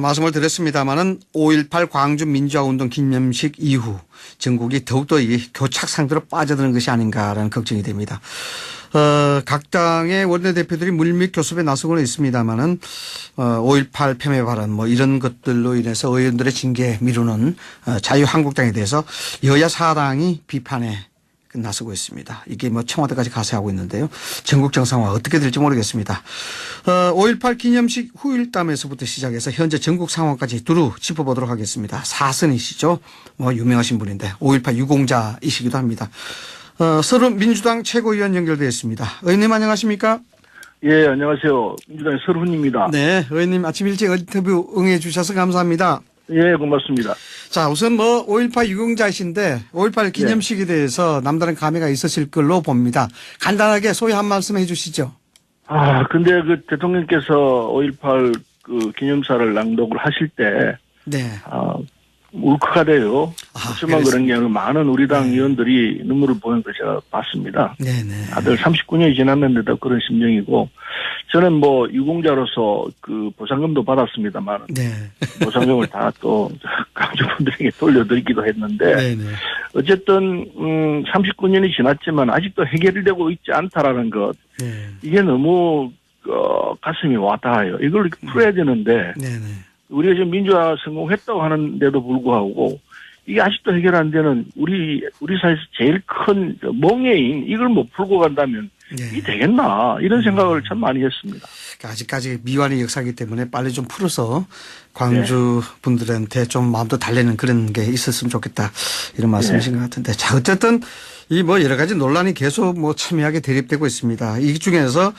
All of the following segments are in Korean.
말씀을 드렸습니다마는 5.18 광주 민주화운동 기념식 이후 전국이 더욱더 이 교착 상태로 빠져드는 것이 아닌가라는 걱정이 됩니다. 각 당의 원내대표들이 물밑 교섭에 나서고는 있습니다마는 5.18 폄훼 발언 뭐 이런 것들로 인해서 의원들의 징계 미루는 자유한국당에 대해서 여야 사당이 비판에 나서고 있습니다. 이게 뭐 청와대까지 가세하고 있는데요. 전국 정상화 어떻게 될지 모르겠습니다. 5.18 기념식 후일담에서부터 시작해서 현재 전국 상황까지 두루 짚어보도록 하겠습니다. 사선이시죠. 뭐 유명하신 분인데 5.18 유공자이시기도 합니다. 서른 민주당 최고위원 연결되어 있습니다. 의원님 안녕하십니까? 예, 안녕하세요. 민주당의 서른입니다. 네, 의원님 아침 일찍 인터뷰 응해 주셔서 감사합니다. 예, 고맙습니다. 자, 우선 뭐 5.18 유공자이신데 5.18 기념식에 대해서 남다른 감회가 있으실 걸로 봅니다. 간단하게 소개 한 말씀 해 주시죠. 근데 그 대통령께서 5.18 그 기념사를 낭독을 하실 때, 네. 울컥하대요. 하지만 그런 게 많은 우리 당 의원들이 눈물을 보는 걸 제가 봤습니다. 네네. 다들 39년이 지났는데도 그런 심정이고, 저는 뭐 유공자로서 그 보상금도 받았습니다만, 네. 보상금을 다 또 강조분들에게 돌려드리기도 했는데, 네네. 어쨌든 39년이 지났지만 아직도 해결되고 있지 않다라는 것, 네. 이게 너무 가슴이 와닿아요. 이걸 이렇게 풀어야 되는데, 네네. 우리가 지금 민주화 성공했다고 하는데도 불구하고 이게 아직도 해결 안 되는 우리 사회에서 제일 큰 멍해인 이걸 못 풀고 간다면 이게 되겠나 이런 생각을 참 많이 했습니다. 아직까지 미완의 역사이기 때문에 빨리 좀 풀어서 광주 분들한테 좀 마음도 달래는 그런 게 있었으면 좋겠다 이런 말씀이신 것 같은데, 자 어쨌든 이 뭐 여러 가지 논란이 계속 뭐 첨예하게 대립되고 있습니다. 이 중에서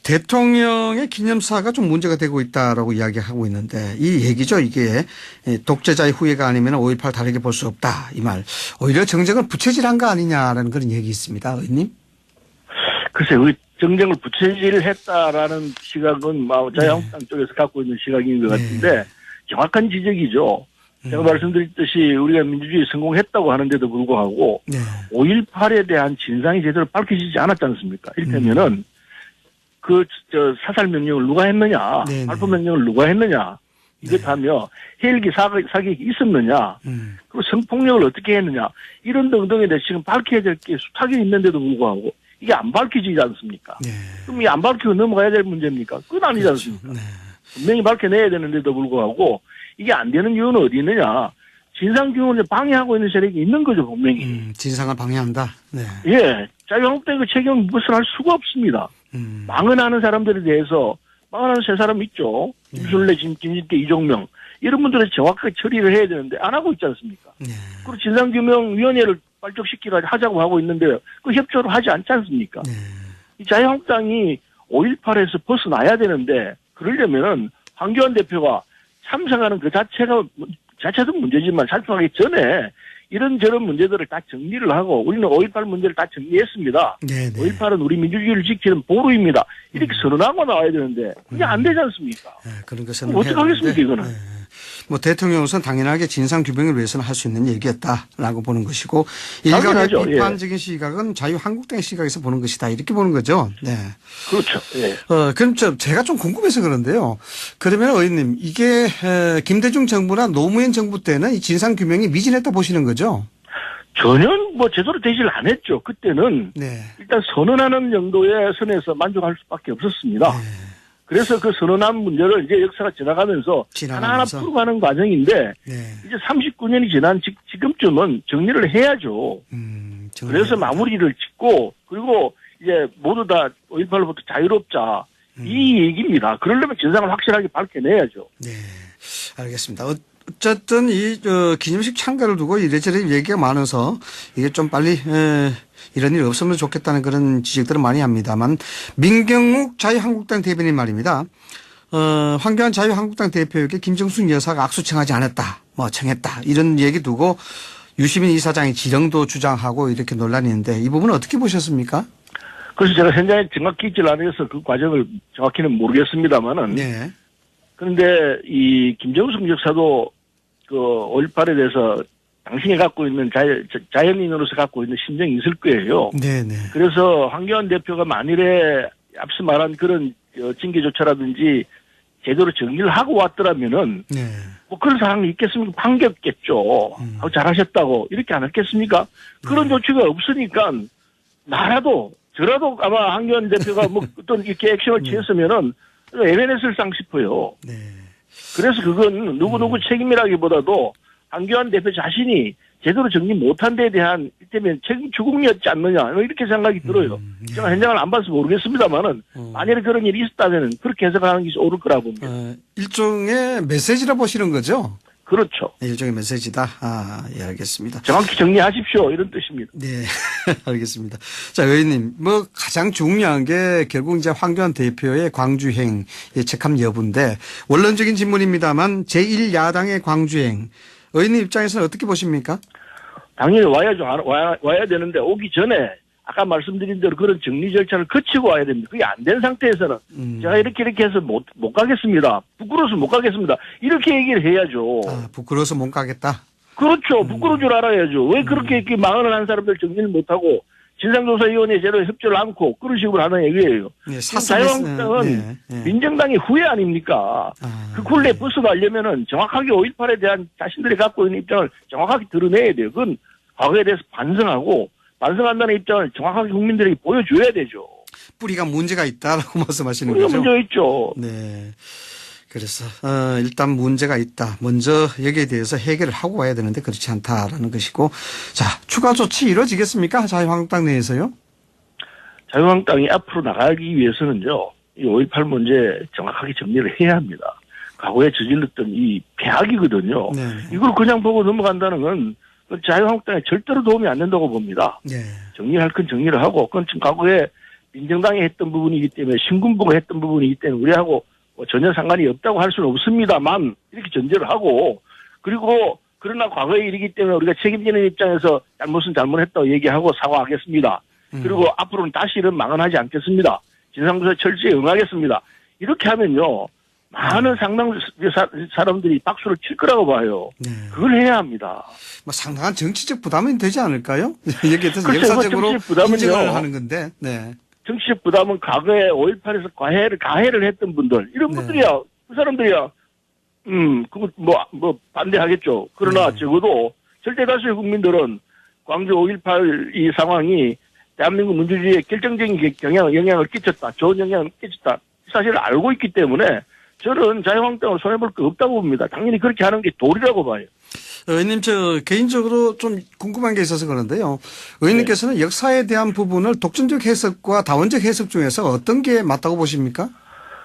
대통령의 기념사가 좀 문제가 되고 있다라고 이야기하고 있는데 이 얘기죠. 이게 독재자의 후예가 아니면 5.18 다르게 볼 수 없다 이 말. 오히려 정쟁을 부채질한 거 아니냐라는 그런 얘기 있습니다. 의원님. 글쎄 우리 정쟁을 부채질했다라는 시각은 자유한국당 쪽에서 갖고 있는 시각인 것 같은데 정확한 지적이죠. 제가 말씀드렸듯이 우리가 민주주의 성공했다고 하는데도 불구하고 5.18에 대한 진상이 제대로 밝혀지지 않았지 않습니까? 이를테면은 사살 명령을 누가 했느냐, 발포 명령을 누가 했느냐, 이것하며 헬기 사격이 있었느냐, 그리고 성폭력을 어떻게 했느냐, 이런 등등에 대해서 지금 밝혀야 될 게 수탁이 있는데도 불구하고 이게 안 밝혀지지 않습니까? 그럼 이 안 밝히고 넘어가야 될 문제입니까? 그건 아니지 않습니까? 분명히 밝혀내야 되는데도 불구하고 이게 안 되는 이유는 어디 있느냐? 진상규명을 방해하고 있는 세력이 있는 거죠, 분명히. 진상을 방해한다. 네. 예. 자유한국당의 그 책임은 벗어날 수가 없습니다. 망언하는 사람들에 대해서 망언하는 세 사람 있죠. 김순례, 김진태, 이종명. 이런 분들은 정확하게 처리를 해야 되는데 안 하고 있지 않습니까? 그리고 진상규명위원회를 발족시키고 하자고 하고 있는데 그 협조를 하지 않지 않습니까? 이 자유한국당이 5.18에서 벗어나야 되는데 그러려면은 황교안 대표가 참석하는 그 자체도 문제지만 참석하기 전에 이런저런 문제들을 다 정리를 하고 우리는 5.18 문제를 다 정리했습니다. 5.18은 우리 민주주의를 지키는 보루입니다. 이렇게 선언하고 나와야 되는데 그게 안 되지 않습니까? 그런 것은 어떻게 하겠습니까 이거는? 뭐 대통령으로서는 당연하게 진상 규명을 위해서는 할 수 있는 얘기였다라고 보는 것이고 일각의 비판적인 시각은 자유한국당의 시각에서 보는 것이다 이렇게 보는 거죠. 네. 그렇죠. 예. 그럼 제가 좀 궁금해서 그런데요. 그러면 의원님 이게 김대중 정부나 노무현 정부 때는 이 진상 규명이 미진했다 보시는 거죠? 전혀 뭐 제대로 되질 안 했죠. 그때는 일단 선언하는 정도의 선에서 만족할 수밖에 없었습니다. 그래서 그 선언한 문제를 이제 역사가 지나가면서 하나하나 풀어가는 과정인데 이제 39년이 지난 지금쯤은 정리를 해야죠. 그래서 마무리를 짓고 그리고 이제 모두 다 5.18로부터 자유롭자 이 얘기입니다. 그러려면 진상을 확실하게 밝혀내야죠. 네, 알겠습니다. 어쨌든 이 기념식 참가를 두고 이래저래 얘기가 많아서 이게 좀 빨리 이런 일이 없으면 좋겠다는 그런 지적들을 많이 합니다만 민경욱 자유한국당 대변인 말입니다. 황교안 자유한국당 대표에게 김정숙 여사가 악수 청하지 않았다, 뭐 청했다 이런 얘기 두고 유시민 이사장이 지령도 주장하고 이렇게 논란이 있는데 이 부분은 어떻게 보셨습니까? 그래서 제가 현장에 정확히 있질 않아서 그 과정을 정확히는 모르겠습니다만은. 그런데 이 김정숙 여사도 그 5.18에 대해서 당신이 갖고 있는 자연인으로서 갖고 있는 심정이 있을 거예요. 그래서 황교안 대표가 만일에 앞서 말한 그런 징계 조처라든지 제대로 정리를 하고 왔더라면은 네. 뭐 그런 상황이 있겠습니까? 반겼겠죠. 잘하셨다고 이렇게 안 했겠습니까? 그런 조치가 없으니까 나라도 저라도 아마 한교안 대표가 뭐 어떤 이렇게 액션을 취했으면은 애매했을상 싶어요. 네. 그래서 그건 누구누구 책임이라기보다도 한교안 대표 자신이 제대로 정리 못한 데에 대한 이때면 책임 추궁이었지 않느냐 이렇게 생각이 들어요. 네. 제가 현장을 안 봐서 모르겠습니다만은 만약에 그런 일이 있었다면 그렇게 해석하는 것이 옳을 거라고 봅니다. 일종의 메시지라 보시는 거죠? 그렇죠. 네, 일종의 메시지다. 예, 알겠습니다. 정확히 정리하십시오 이런 뜻입니다. 네, 알겠습니다. 자, 의원님, 뭐 가장 중요한 게 결국 이제 황교안 대표의 광주행 예측함 여부인데 원론적인 질문입니다만 제1야당의 광주행 의원님 입장에서는 어떻게 보십니까? 당연히 와야죠. 와야 되는데 오기 전에 아까 말씀드린 대로 그런 정리 절차를 거치고 와야 됩니다. 그게 안 된 상태에서는 제가 이렇게 해서 못 가겠습니다. 부끄러워서 못 가겠습니다. 이렇게 얘기를 해야죠. 부끄러워서 못 가겠다. 그렇죠. 부끄러울 줄 알아야죠. 왜 그렇게 이렇게 망언을 한 사람들 정리를 못하고 진상조사위원회 제대로 협조를 않고 그런 식으로 하는 얘기예요. 네, 자유한국당은 민정당의 후예 아닙니까? 그 굴레에 벗어나려면은 정확하게 5.18에 대한 자신들이 갖고 있는 입장을 정확하게 드러내야 돼요. 그건 과거에 대해서 반성한다는 입장을 정확하게 국민들에게 보여줘야 되죠. 뿌리가 문제가 있다라고 말씀하시는 뿌리가 거죠? 문제가 있죠. 네. 그래서 일단 문제가 있다. 먼저 여기에 대해서 해결을 하고 와야 되는데 그렇지 않다라는 것이고, 자, 추가 조치 이루어지겠습니까? 자유한국당 내에서요? 자유한국당이 앞으로 나가기 위해서는요, 이 5.18 문제 정확하게 정리를 해야 합니다. 과거에 저질렀던 이 폐악이거든요. 네. 이걸 그냥 보고 넘어간다는 건 자유한국당에 절대로 도움이 안 된다고 봅니다. 네. 정리할 건 정리를 하고, 그건 지금 과거에 민정당이 했던 부분이기 때문에, 신군부가 했던 부분이기 때문에 우리하고 전혀 상관이 없다고 할 수는 없습니다만 이렇게 전제를 하고, 그리고 그러나 과거의 일이기 때문에 우리가 책임지는 입장에서 잘못은 잘못했다고 얘기하고 사과하겠습니다. 그리고 앞으로는 다시 이런 망언하지 않겠습니다. 진상조사 철저히 응하겠습니다. 이렇게 하면요, 많은 상당 사람들이 박수를 칠 거라고 봐요. 네. 그걸 해야 합니다. 뭐 상당한 정치적 부담이 되지 않을까요? 여기에 대해서 글쎄요, 역사적으로 정치적 부담은요. 인정을 하는 건데. 네. 정치적 부담은 과거에 5.18에서 가해를 했던 분들, 이런 분들이야, 그 사람들이야, 그거 반대하겠죠. 그러나 적어도 절대 다수의 국민들은 광주 5.18 이 상황이 대한민국 민주주의에 결정적인 영향을 끼쳤다. 좋은 영향을 끼쳤다. 이 사실을 알고 있기 때문에 저는 자유한국당을 손해볼 거 없다고 봅니다. 당연히 그렇게 하는 게 도리라고 봐요. 의원님, 저 개인적으로 좀 궁금한 게 있어서 그런데요. 의원님께서는 역사에 대한 부분을 독점적 해석과 다원적 해석 중에서 어떤 게 맞다고 보십니까?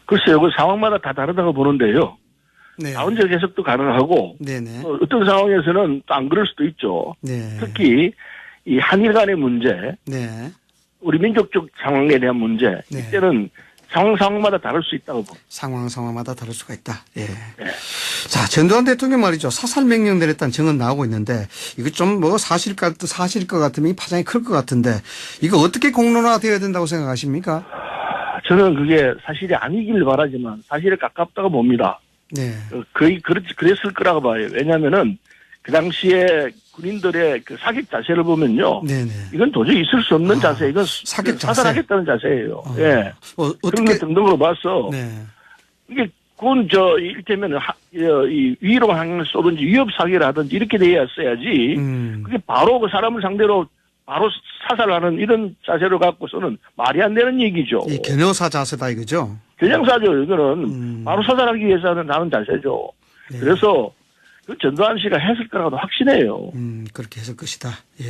글쎄요. 그 상황마다 다 다르다고 보는데요. 네. 다원적 해석도 가능하고 네네. 어떤 상황에서는 또 안 그럴 수도 있죠. 네. 특히 이 한일 간의 문제, 네. 우리 민족적 상황에 대한 문제, 네. 이때는 상황마다 다를 수 있다고 봅니다. 상황마다 다를 수가 있다. 예. 네. 자, 전두환 대통령 말이죠. 사살 명령 내렸다는 증언 나오고 있는데 이거 좀 뭐 사실일 것 같으면 이 파장이 클 것 같은데 이거 어떻게 공론화되어야 된다고 생각하십니까? 저는 그게 사실이 아니길 바라지만 사실에 가깝다고 봅니다. 네. 거의 그랬을 거라고 봐요. 왜냐면은 그 당시에 군인들의 그 사격 자세를 보면요. 네네. 이건 도저히 있을 수 없는 자세. 이건 사격 자세. 사살하겠다는 자세예요. 예. 그런 어떻게? 것 등등으로 봐서 네. 이게 그건 이를테면 이 위로 항을 쏘든지 위협 사격을 하든지 이렇게 돼야써야지. 그게 바로 그 사람을 상대로 바로 사살하는 이런 자세를 갖고서는 말이 안 되는 얘기죠. 이 견효사 자세다 이거죠. 겨냥사죠. 이거는 바로 사살하기 위해서 하는 자세죠. 네. 그래서 그 전두환 씨가 했을 거라고도 확신해요. 그렇게 했을 것이다. 예.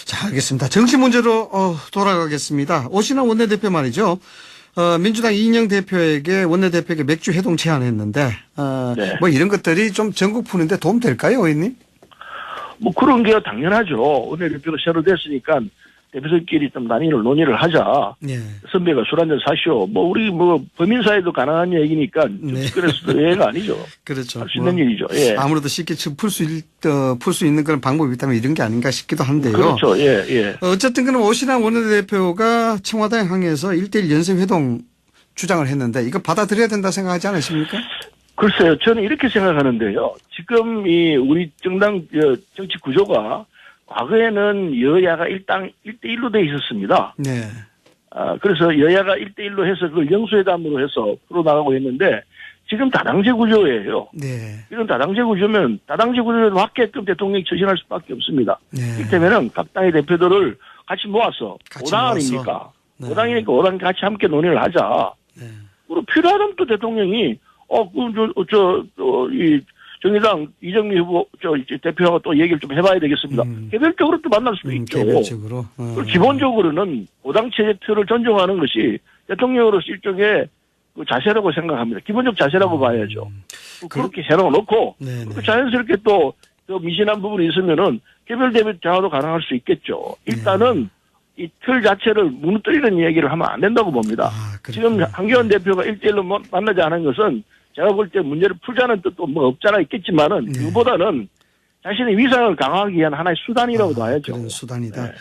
자, 알겠습니다. 정치 문제로 돌아가겠습니다. 오신환 원내대표 말이죠. 민주당 이인영 대표에게 원내대표에게 맥주 회동 제안했는데 네. 뭐 이런 것들이 좀 전국 푸는데 도움 될까요, 의원님? 뭐 그런 게 당연하죠. 원내대표가 새로 됐으니까 대표들끼리 좀 논의를 하자. 네. 선배가 술 한잔 사시오. 우리 범인사에도 가능한 얘기니까 네. 그래서 예가 아니죠. 그렇죠. 할 수 있는 일이죠. 예. 아무래도 쉽게 풀 수 있는 그런 방법이 있다면 이런 게 아닌가 싶기도 한데요. 그렇죠. 예, 예. 어쨌든 그럼 오신환 원내대표가 청와대에 항해서 1대1 연쇄회동 주장을 했는데 이거 받아들여야 된다 생각하지 않으십니까? 글쎄요. 저는 이렇게 생각하는데요. 지금 우리 정당 정치 구조가 과거에는 여야가 1대1로 돼 있었습니다. 네. 그래서 여야가 1대1로 해서 그걸 영수회담으로 해서 풀어나가고 했는데 지금 다당제 구조예요. 네. 이런 다당제 구조면 다당제 구조에 맞게끔 대통령이 처신할 수밖에 없습니다. 네. 이를테면은 각 당의 대표들을 같이 모아서 같이 5당 모아서. 아닙니까? 네. 5당이니까 5당이 같이 함께 논의를 하자. 네. 그리고 필요하다면 또 대통령이 이 정의당 이정미 후보 이제 대표하고 또 얘기를 좀 해봐야 되겠습니다. 개별적으로 또 만날 수도 있죠. 개별적으로. 그리고 기본적으로는 5당 체제 틀을 존중하는 것이 대통령으로서 일종의 그 자세라고 생각합니다. 기본적 자세라고 봐야죠. 그렇게 해놓고 네네. 그렇게 자연스럽게 또 미진한 부분이 있으면은 개별 대표 대화도 가능할 수 있겠죠. 일단은 이 틀 자체를 무너뜨리는 얘기를 하면 안 된다고 봅니다. 지금 한교안 대표가 1대1로 만나지 않은 것은 제가 볼 때 문제를 풀자는 뜻도 뭐 없잖아 있겠지만은 그보다는 자신의 위상을 강화하기 위한 하나의 수단이라고 봐야죠. 그런 수단이다. 네.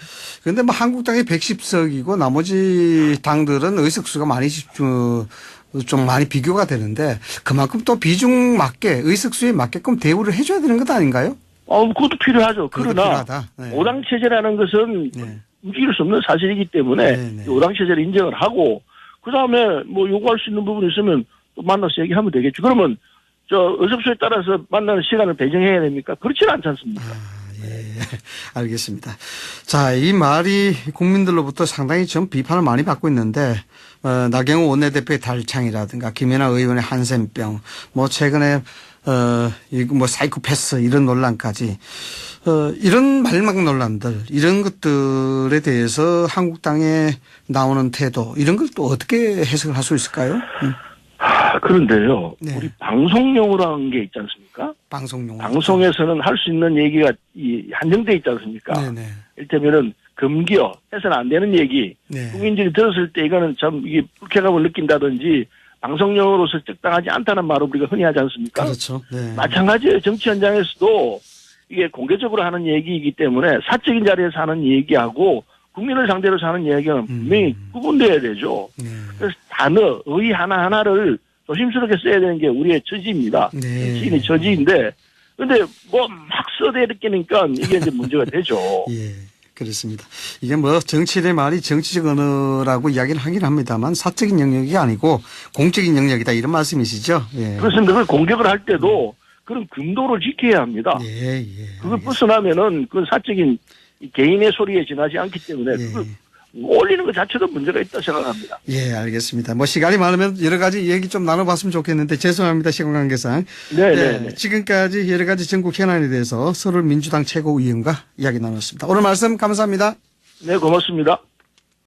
그런데 뭐 한국당이 110석이고 나머지 당들은 의석수가 많이 좀 많이 비교가 되는데 그만큼 또 비중 맞게 의석수에 맞게끔 대우를 해줘야 되는 것 아닌가요? 그것도 필요하죠. 그것도 그러나 필요하다. 네. 5당 체제라는 것은 네. 움직일 수 없는 사실이기 때문에 네. 5당 체제를 인정을 하고 그 다음에 뭐 요구할 수 있는 부분이 있으면 또 만나서 얘기하면 되겠죠. 그러면 의석수에 따라서 만나는 시간을 배정해야 됩니까? 그렇지는 않지 않습니까? 예, 알겠습니다. 자, 이 말이 국민들로부터 상당히 좀 비판을 많이 받고 있는데, 나경원 원내대표의 달창이라든가, 김연아 의원의 한센병, 뭐, 최근에, 사이코패스 이런 논란까지, 이런 말막 논란들, 이런 것들에 대해서 한국당에 나오는 태도, 이런 걸 또 어떻게 해석을 할 수 있을까요? 그런데요. 네. 우리 방송용으로 한 게 있지 않습니까? 방송용. 방송에서는 할 수 있는 얘기가 한정돼 있지 않습니까? 네네. 이를테면은 금기어 해서는 안 되는 얘기. 네. 국민들이 들었을 때 이거는 참 이게 불쾌감을 느낀다든지 방송용으로서 적당하지 않다는 말을 우리가 흔히 하지 않습니까? 그렇죠. 네. 마찬가지예요. 정치 현장에서도 이게 공개적으로 하는 얘기이기 때문에 사적인 자리에서 하는 얘기하고 국민을 상대로 하는 얘기는 분명히 구분돼야 되죠. 네. 그래서 단어, 의 하나하나를 조심스럽게 써야 되는 게 우리의 처지입니다. 네. 정치인의 처지인데, 근데 뭐 막 써대니까 이게 이제 문제가 되죠. 예, 그렇습니다. 이게 뭐 정치인의 말이 정치적 언어라고 이야기를 하긴 합니다만 사적인 영역이 아니고 공적인 영역이다 이런 말씀이시죠? 예. 그렇습니다. 그 공격을 할 때도 그런 금도를 지켜야 합니다. 예, 예. 그걸 벗어나면은 그건 사적인 개인의 소리에 지나지 않기 때문에 그걸 올리는 것 자체도 문제가 있다 생각합니다. 예, 알겠습니다. 뭐 시간이 많으면 여러 가지 얘기 좀 나눠봤으면 좋겠는데 죄송합니다. 시간 관계상. 네. 지금까지 여러 가지 전국 현안에 대해서 서울 민주당 최고위원과 이야기 나눴습니다. 오늘 말씀 감사합니다. 네, 고맙습니다.